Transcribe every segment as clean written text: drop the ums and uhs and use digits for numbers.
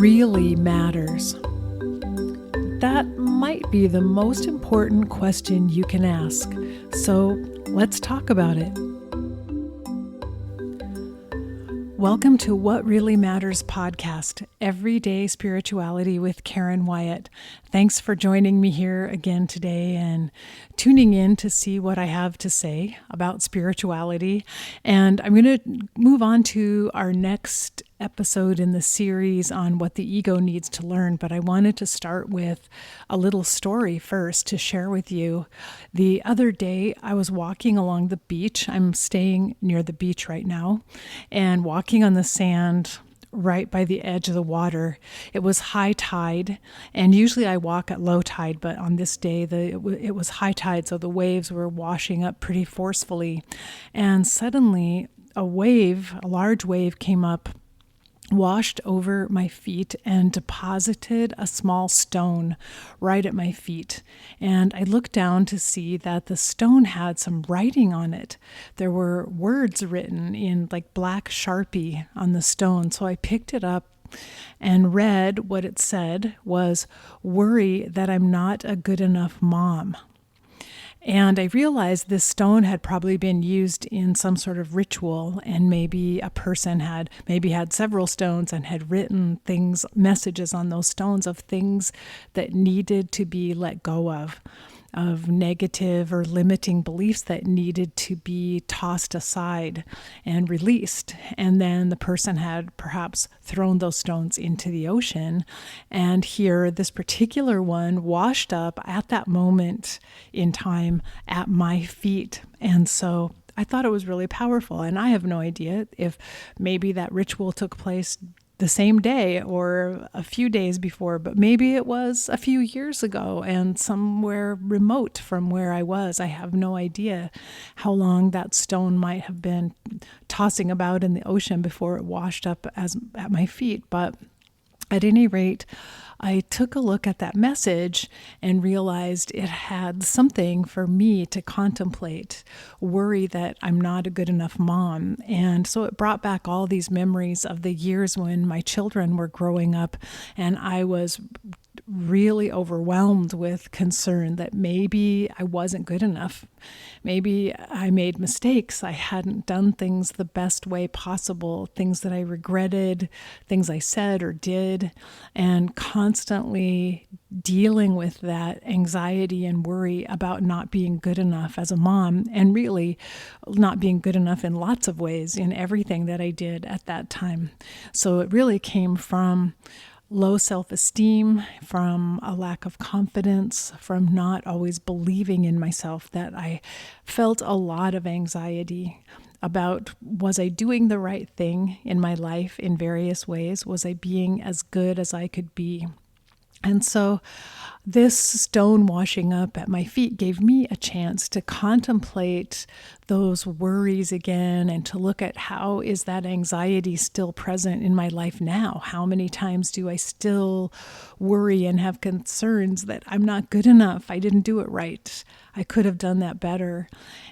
really matters? That might be the most important question you can ask. So let's talk about it. Welcome to What Really Matters podcast, Everyday Spirituality with Karen Wyatt. Thanks for joining me here again today and tuning in to see what I have to say about spirituality. And I'm going to move on to our next episode in the series on what the ego needs to learn, but I wanted to start with a little story first to share with you. The other day, I was walking along the beach. I'm staying near the beach right now, and walking on the sand right by the edge of the water. It was high tide, and usually I walk at low tide, but on this day it was high tide, so the waves were washing up pretty forcefully. And suddenly a large wave came up, washed over my feet and deposited a small stone right at my feet. And I looked down to see that the stone had some writing on it. There were words written in like black Sharpie on the stone. So I picked it up and read what it said was, "Worry that I'm not a good enough mom." And I realized this stone had probably been used in some sort of ritual, and maybe a person had several stones and had written messages on those stones of things that needed to be let go of negative or limiting beliefs that needed to be tossed aside and released. And then the person had perhaps thrown those stones into the ocean. And here, this particular one washed up at that moment in time at my feet. And so I thought it was really powerful. And I have no idea if maybe that ritual took place the same day or a few days before, but maybe it was a few years ago and somewhere remote from where I was. I have no idea how long that stone might have been tossing about in the ocean before it washed up at my feet. But at any rate, I took a look at that message and realized it had something for me to contemplate, worry that I'm not a good enough mom. And so it brought back all these memories of the years when my children were growing up, and I was really overwhelmed with concern that maybe I wasn't good enough. Maybe I made mistakes. I hadn't done things the best way possible, things that I regretted, things I said or did, and constantly dealing with that anxiety and worry about not being good enough as a mom, and really not being good enough in lots of ways in everything that I did at that time. So it really came from low self-esteem, from a lack of confidence, from not always believing in myself, that I felt a lot of anxiety about, was I doing the right thing in my life in various ways? Was I being as good as I could be? And so this stone washing up at my feet gave me a chance to contemplate those worries again and to look at how is that anxiety still present in my life now? How many times do I still worry and have concerns that I'm not good enough? I didn't do it right. I could have done that better.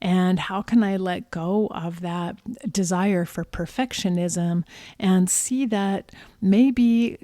And how can I let go of that desire for perfectionism and see that maybe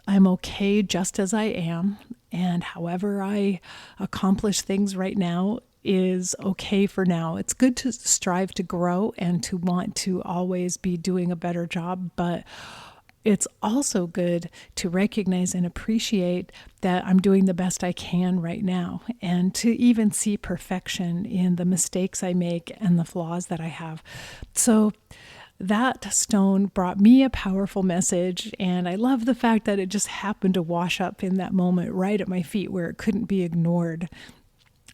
I'm okay just as I am, and however I accomplish things right now is okay for now. It's good to strive to grow and to want to always be doing a better job, but it's also good to recognize and appreciate that I'm doing the best I can right now, and to even see perfection in the mistakes I make and the flaws that I have. So that stone brought me a powerful message, and I love the fact that it just happened to wash up in that moment right at my feet where it couldn't be ignored.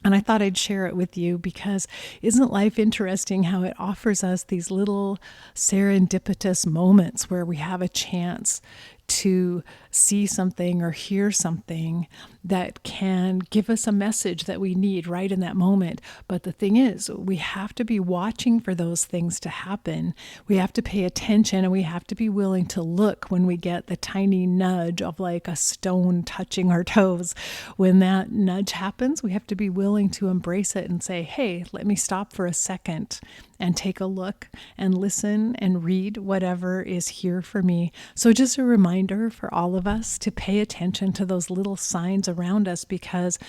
And I thought I'd share it with you because isn't life interesting how it offers us these little serendipitous moments where we have a chance to see something or hear something that can give us a message that we need right in that moment. But the thing is, we have to be watching for those things to happen. We have to pay attention, and we have to be willing to look when we get the tiny nudge of like a stone touching our toes. When that nudge happens, we have to be willing to embrace it and say, hey, let me stop for a second and take a look and listen and read whatever is here for me. So just a reminder for all of us to pay attention to those little signs around us, because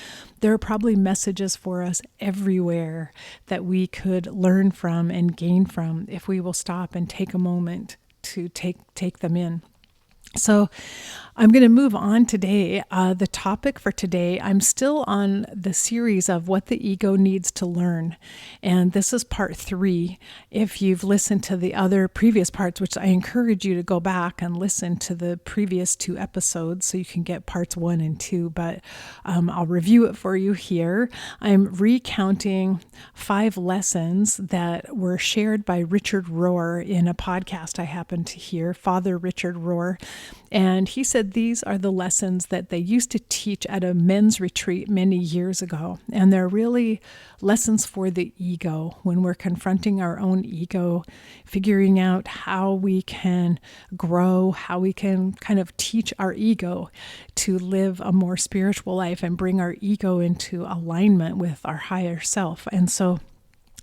there are probably messages for us everywhere that we could learn from and gain from if we will stop and take a moment to take them in. So I'm going to move on today. The topic for today, I'm still on the series of what the ego needs to learn. And this is part 3. If you've listened to the other previous parts, which I encourage you to go back and listen to the previous 2 episodes so you can get parts 1 and 2, but I'll review it for you here. I'm recounting 5 lessons that were shared by Richard Rohr in a podcast I happened to hear, Father Richard Rohr. And he said these are the lessons that they used to teach at a men's retreat many years ago. And they're really lessons for the ego when we're confronting our own ego, figuring out how we can grow, how we can kind of teach our ego to live a more spiritual life and bring our ego into alignment with our higher self. And so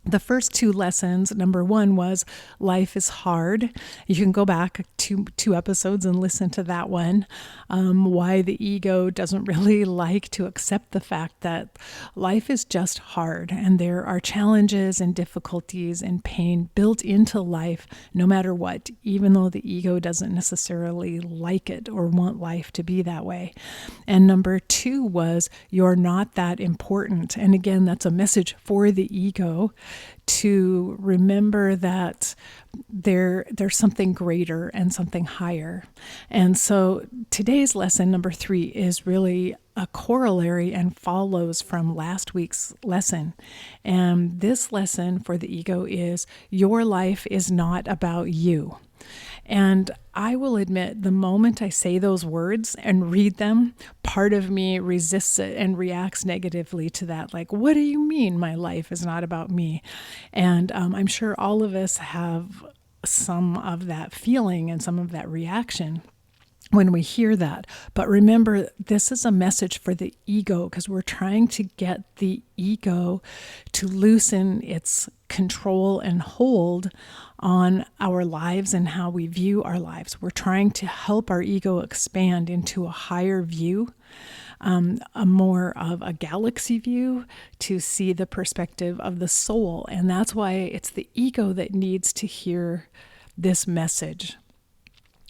the first 2 lessons, number 1 was life is hard. You can go back two episodes and listen to that one. Why the ego doesn't really like to accept the fact that life is just hard and there are challenges and difficulties and pain built into life no matter what, even though the ego doesn't necessarily like it or want life to be that way. And number 2 was you're not that important. And again, that's a message for the ego to remember that there's something greater and something higher. And so today's lesson, number 3, is really a corollary and follows from last week's lesson. And this lesson for the ego is your life is not about you. And I will admit, the moment I say those words and read them, part of me resists it and reacts negatively to that. Like, what do you mean my life is not about me? And I'm sure all of us have some of that feeling and some of that reaction when we hear that. But remember, this is a message for the ego, because we're trying to get the ego to loosen its control and hold on our lives and how we view our lives. We're trying to help our ego expand into a higher view, a more of a galaxy view, to see the perspective of the soul. And that's why it's the ego that needs to hear this message.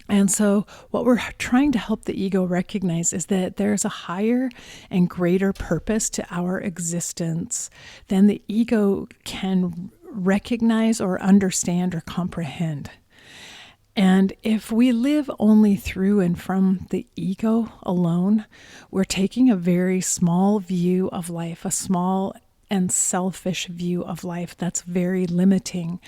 And so what we're trying to help the ego recognize is that there's a higher and greater purpose to our existence than the ego can recognize or understand or comprehend. And if we live only through and from the ego alone, we're taking a very small view of life, a small and selfish view of life that's very limiting.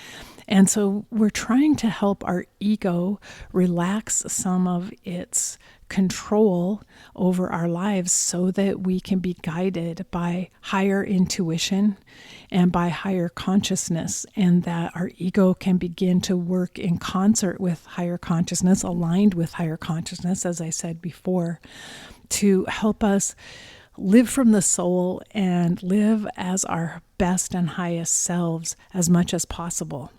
And so we're trying to help our ego relax some of its control over our lives so that we can be guided by higher intuition and by higher consciousness, and that our ego can begin to work in concert with higher consciousness, aligned with higher consciousness, as I said before, to help us live from the soul and live as our best and highest selves as much as possible.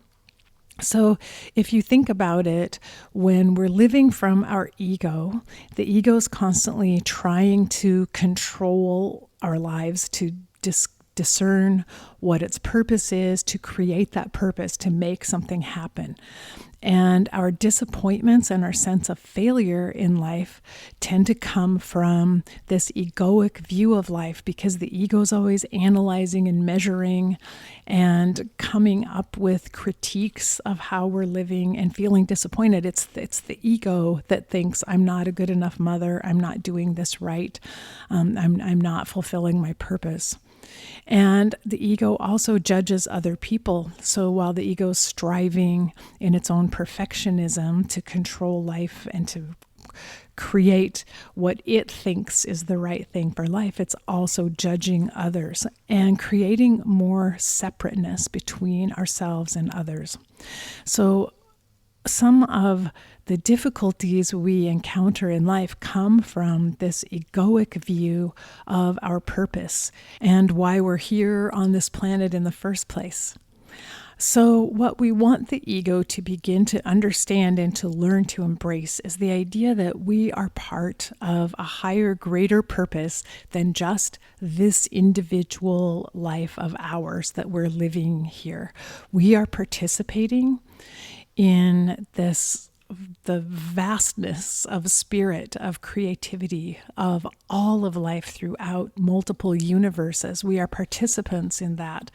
So if you think about it, when we're living from our ego, the ego is constantly trying to control our lives, to discern what its purpose is, to create that purpose, to make something happen. And our disappointments and our sense of failure in life tend to come from this egoic view of life, because the ego is always analyzing and measuring and coming up with critiques of how we're living and feeling disappointed. It's the ego that thinks, I'm not a good enough mother, I'm not doing this right, I'm not fulfilling my purpose. And the ego also judges other people. So while the ego is striving in its own perfectionism to control life and to create what it thinks is the right thing for life, it's also judging others and creating more separateness between ourselves and others. So some of the difficulties we encounter in life come from this egoic view of our purpose and why we're here on this planet in the first place. So, what we want the ego to begin to understand and to learn to embrace is the idea that we are part of a higher, greater purpose than just this individual life of ours that we're living here. We are participating in the vastness of spirit, of creativity, of all of life throughout multiple universes. We are participants in that.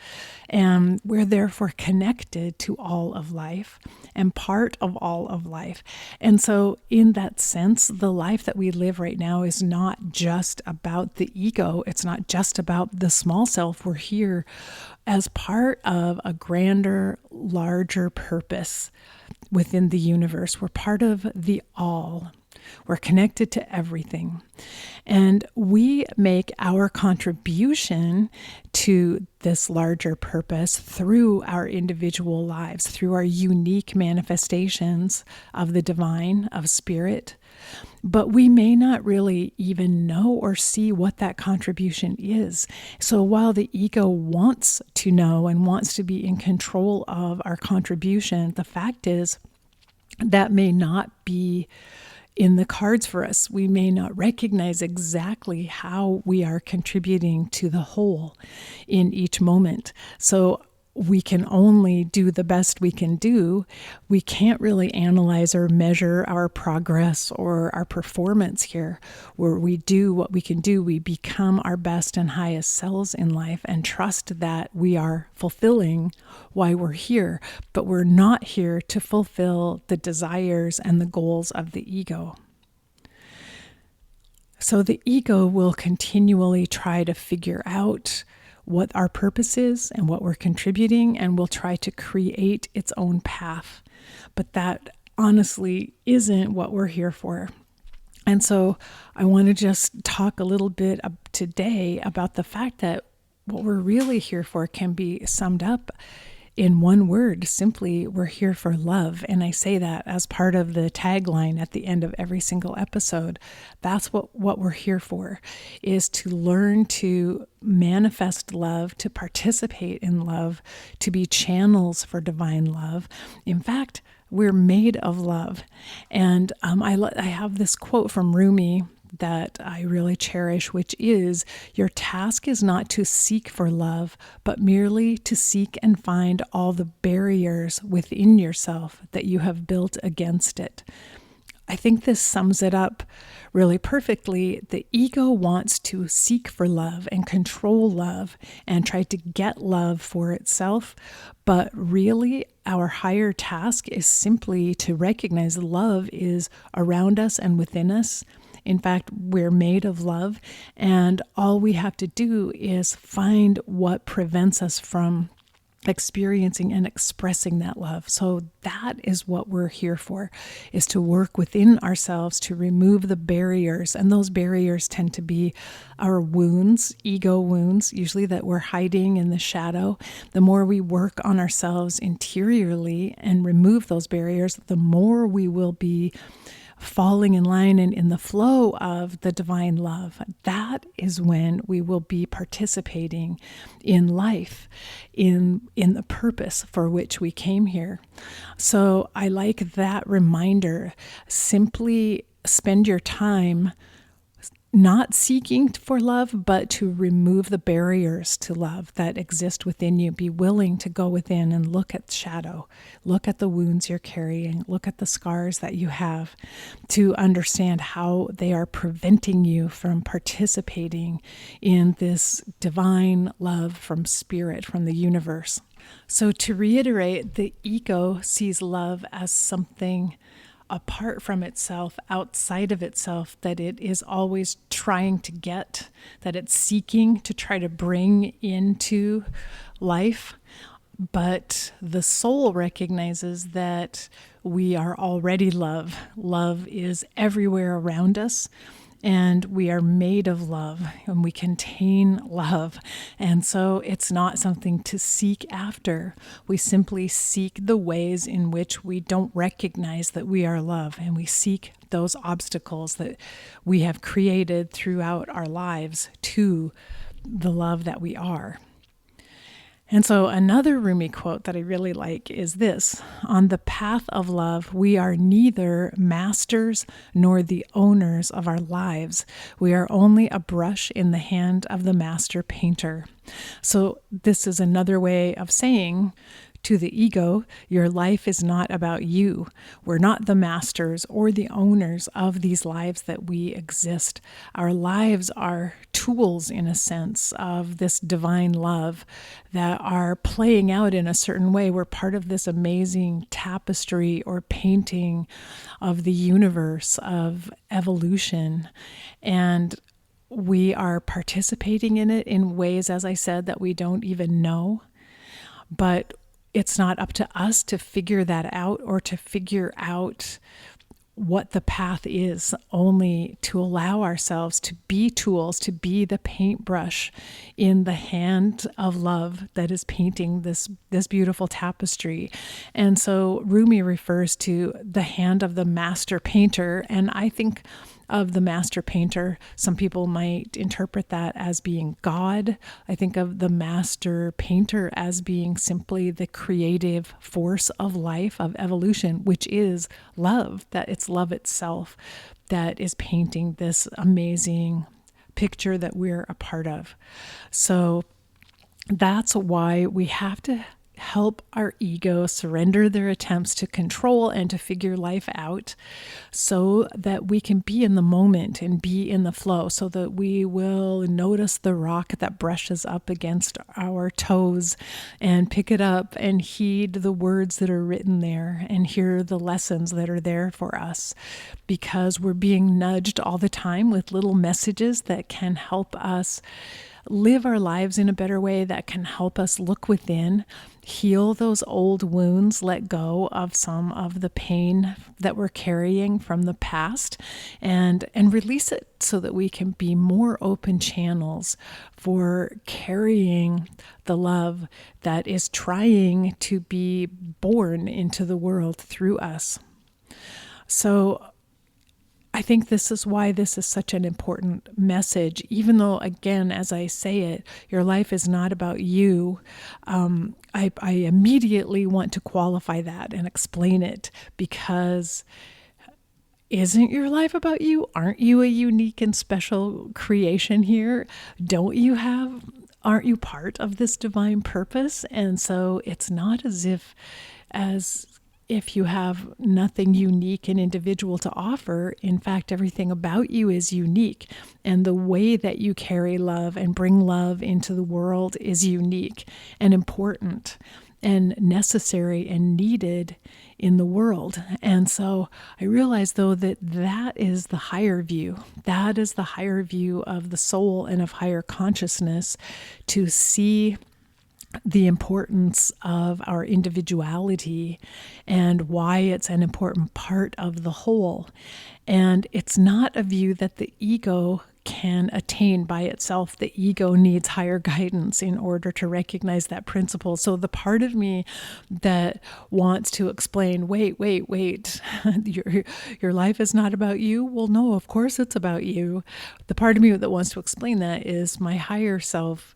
And we're therefore connected to all of life and part of all of life. And so, in that sense, the life that we live right now is not just about the ego. It's not just about the small self. We're here as part of a grander, larger purpose within the universe. We're part of the all. We're connected to everything. And we make our contribution to this larger purpose through our individual lives, through our unique manifestations of the divine, of spirit. But we may not really even know or see what that contribution is. So while the ego wants to know and wants to be in control of our contribution, the fact is that may not be in the cards for us. We may not recognize exactly how we are contributing to the whole in each moment. So we can only do the best we can do. We can't really analyze or measure our progress or our performance here. Where we do what we can do, we become our best and highest selves in life and trust that we are fulfilling why we're here. But we're not here to fulfill the desires and the goals of the ego. So the ego will continually try to figure out what our purpose is and what we're contributing, and will try to create its own path. But that honestly isn't what we're here for. And so I want to just talk a little bit today about the fact that what we're really here for can be summed up in one word. Simply, we're here for love. And I say that as part of the tagline at the end of every single episode. That's what we're here for, is to learn to manifest love, to participate in love, to be channels for divine love. In fact, we're made of love. And I have this quote from Rumi that I really cherish, which is, your task is not to seek for love, but merely to seek and find all the barriers within yourself that you have built against it. I think this sums it up really perfectly. The ego wants to seek for love and control love and try to get love for itself. But really, our higher task is simply to recognize love is around us and within us. In fact, we're made of love, and all we have to do is find what prevents us from experiencing and expressing that love. So that is what we're here for, is to work within ourselves to remove the barriers. And those barriers tend to be our wounds, ego wounds, usually that we're hiding in the shadow. The more we work on ourselves interiorly and remove those barriers, the more we will be falling in line and in the flow of the divine love. That is when we will be participating in life, in the purpose for which we came here. So I like that reminder. Simply spend your time not seeking for love, but to remove the barriers to love that exist within you. Be willing to go within and look at shadow, look at the wounds you're carrying, look at the scars that you have, to understand how they are preventing you from participating in this divine love from spirit, from the universe. So to reiterate, the ego sees love as something apart from itself, outside of itself, that it is always trying to get, that it's seeking to try to bring into life. But the soul recognizes that we are already love. Love is everywhere around us, and we are made of love, and we contain love. And so it's not something to seek after. We simply seek the ways in which we don't recognize that we are love, and we seek those obstacles that we have created throughout our lives to the love that we are. And so another Rumi quote that I really like is this: on the path of love, we are neither masters nor the owners of our lives. We are only a brush in the hand of the master painter. So this is another way of saying to the ego, your life is not about you. We're not the masters or the owners of these lives that we exist. Our lives are tools, in a sense, of this divine love that are playing out in a certain way. We're part of this amazing tapestry or painting of the universe, of evolution. And we are participating in it in ways, as I said, that we don't even know. But it's not up to us to figure that out or to figure out what the path is, only to allow ourselves to be tools, to be the paintbrush in the hand of love that is painting this beautiful tapestry. And so Rumi refers to the hand of the master painter, and I think of the master painter, some people might interpret that as being God. I think of the master painter as being simply the creative force of life, of evolution, which is love, that it's love itself that is painting this amazing picture that we're a part of. So that's why we have to help our ego surrender their attempts to control and to figure life out, so that we can be in the moment and be in the flow, so that we will notice the rock that brushes up against our toes and pick it up and heed the words that are written there and hear the lessons that are there for us, because we're being nudged all the time with little messages that can help us live our lives in a better way, that can help us look within, heal those old wounds, let go of some of the pain that we're carrying from the past, and release it so that we can be more open channels for carrying the love that is trying to be born into the world through us. So I think this is why this is such an important message, even though, again, as I say it, your life is not about you. I immediately want to qualify that and explain it, because isn't your life about you? Aren't you a unique and special creation here? Aren't you part of this divine purpose? And so it's not as if you have nothing unique and individual to offer. In fact, everything about you is unique. And the way that you carry love and bring love into the world is unique and important and necessary and needed in the world. And so I realize, though, that is the higher view. That is the higher view of the soul and of higher consciousness, to see the importance of our individuality and why it's an important part of the whole. And it's not a view that the ego can attain by itself. The ego needs higher guidance in order to recognize that principle. So the part of me that wants to explain, wait, your life is not about you. Well, no, of course it's about you. The part of me that wants to explain that is my higher self.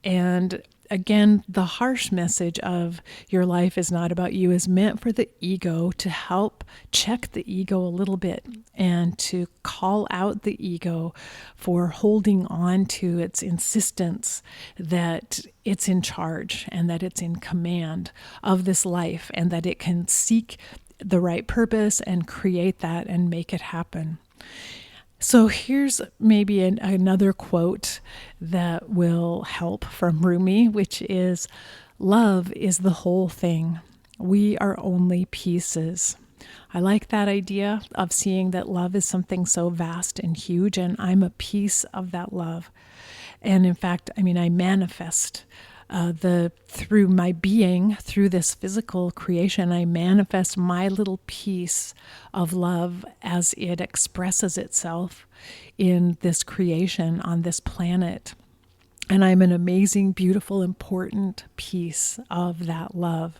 And again, the harsh message of your life is not about you is meant for the ego to help check the ego a little bit and to call out the ego for holding on to its insistence that it's in charge and that it's in command of this life and that it can seek the right purpose and create that and make it happen. So here's maybe another quote that will help from Rumi, which is, "Love is the whole thing. We are only pieces." I like that idea of seeing that love is something so vast and huge, and I'm a piece of that love. And in fact, I manifest through my being, through this physical creation, I manifest my little piece of love as it expresses itself in this creation on this planet. And I'm an amazing, beautiful, important piece of that love.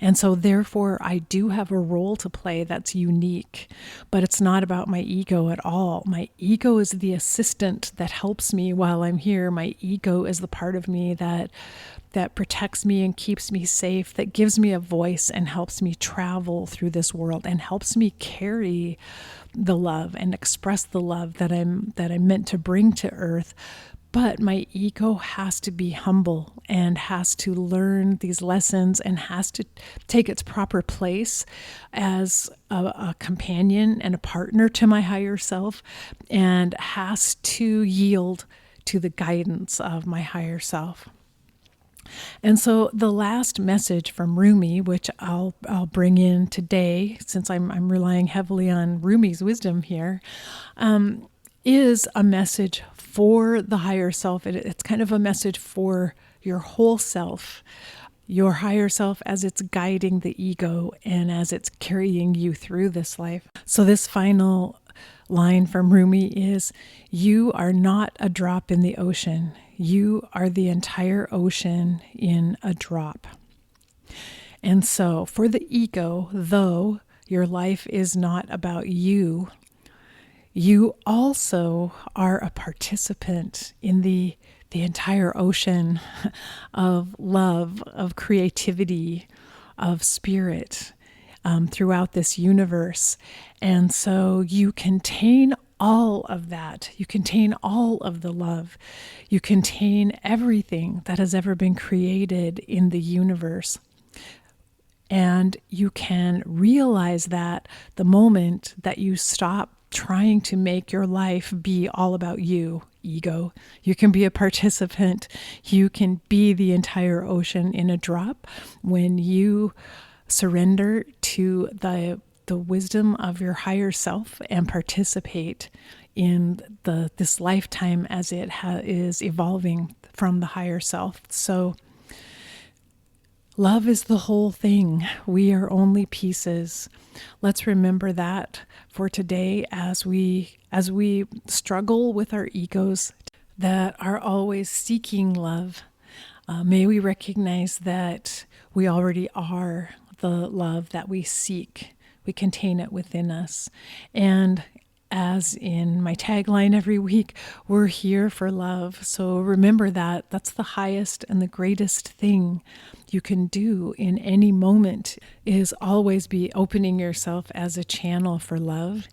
And so therefore I do have a role to play that's unique, but it's not about my ego at all. My ego is the assistant that helps me while I'm here. My ego is the part of me that protects me and keeps me safe, that gives me a voice and helps me travel through this world and helps me carry the love and express the love that I'm meant to bring to earth. But my ego has to be humble and has to learn these lessons and has to take its proper place as a companion and a partner to my higher self, and has to yield to the guidance of my higher self. And so the last message from Rumi, which I'll bring in today, since I'm relying heavily on Rumi's wisdom here, is a message for the higher self. It's kind of a message for your whole self, your higher self, as it's guiding the ego and as it's carrying you through this life. So this final line from Rumi is, "You are not a drop in the ocean. You are the entire ocean in a drop." And so for the ego, though your life is not about you, you also are a participant in the entire ocean of love, of creativity, of spirit throughout this universe. And so you contain all of that. You contain all of the love. You contain everything that has ever been created in the universe. And you can realize that the moment that you stop trying to make your life be all about you, ego. You can be a participant. You can be the entire ocean in a drop when you surrender to the wisdom of your higher self and participate in this lifetime as it is evolving from the higher self. So love is the whole thing. We are only pieces. Let's remember that for today as we struggle with our egos that are always seeking love. May we recognize that we already are the love that we seek. We contain it within us. And as in my tagline every week, we're here for love. So remember that that's the highest and the greatest thing you can do in any moment, is always be opening yourself as a channel for love.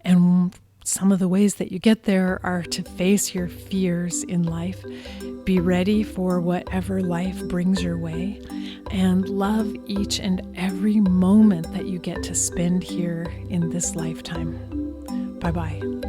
And some of the ways that you get there are to face your fears in life, be ready for whatever life brings your way, and love each and every moment that you get to spend here in this lifetime. Bye-bye.